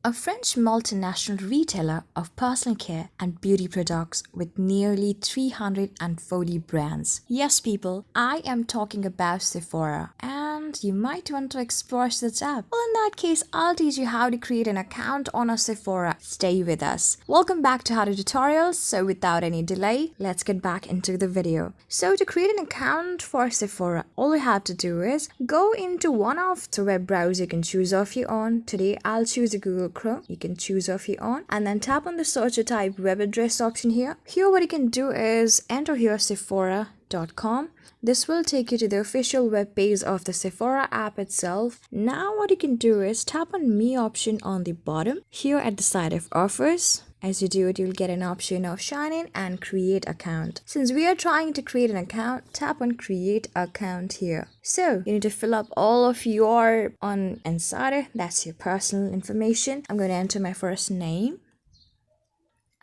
a French multinational retailer of personal care and beauty products with nearly 340 brands. Yes, people, I am talking about Sephora. And you might want to explore this app. Well, in that case, I'll teach you how to create an account on a Sephora. Stay with us. Welcome back to How to Tutorials. So without any delay, let's get back into the video. So to create an account for Sephora, all you have to do is go into one of the web browsers you can choose off your own. Today, I'll choose a Google Chrome. You can choose off your own and then tap on the search or type web address option here. Here, what you can do is enter here Sephora.com. This will take you to the official web page of the Sephora app itself. Now what you can do is tap on Me option on the bottom. Here at the side of offers. As you do it, you'll get an option of sign in and create account. Since we are trying to create an account, tap on create account here. So you need to fill up all of your on insider. That's your personal information. I'm going to enter my first name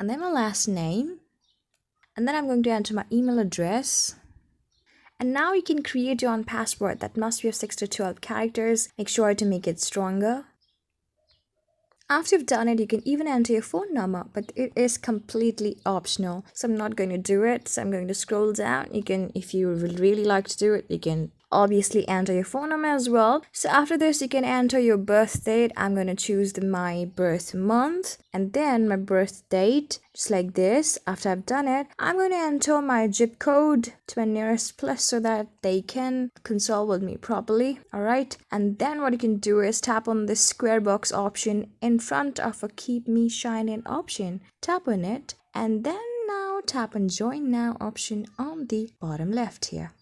and then my last name. And then I'm going to enter my email address. And now you can create your own password that must be of 6 to 12 characters. Make sure to make it stronger. After you've done it, you can even enter your phone number, but it is completely optional. So I'm not going to do it. So I'm going to scroll down. You can, if you would really like to do it, you can obviously enter your phone number as well. So after this, you can enter your birth date. I'm going to choose my birth month and then my birth date, just like this. After I've done it, I'm going to enter my zip code to my nearest place so that they can consult with me properly. All right. And then what you can do is tap on the square box option in front of a keep me shining option. Tap on it and then now tap on join now option on the bottom left here.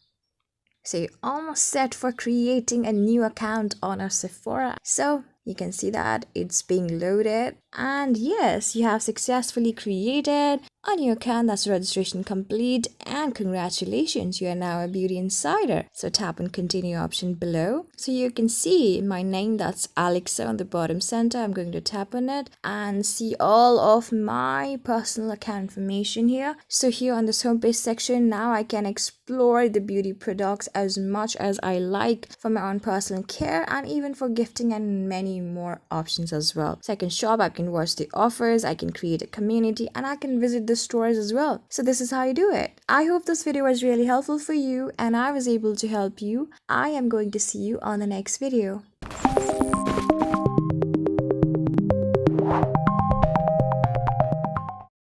So you're almost set for creating a new account on our Sephora. So you can see that it's being loaded. And yes, you have successfully created a new account. That's registration complete. And congratulations, you are now a beauty insider. So tap on continue option below. So you can see my name, that's Alexa on the bottom center. I'm going to tap on it and see all of my personal account information here. So here on this homepage section, now I can explore the beauty products as much as I like for my own personal care and even for gifting and many more options as well. So I can shop, I can watch the offers, I can create a community, and I can visit the stores as well. So this is how you do it. I hope this video was really helpful for you and I was able to help you. I am going to see you on the next video.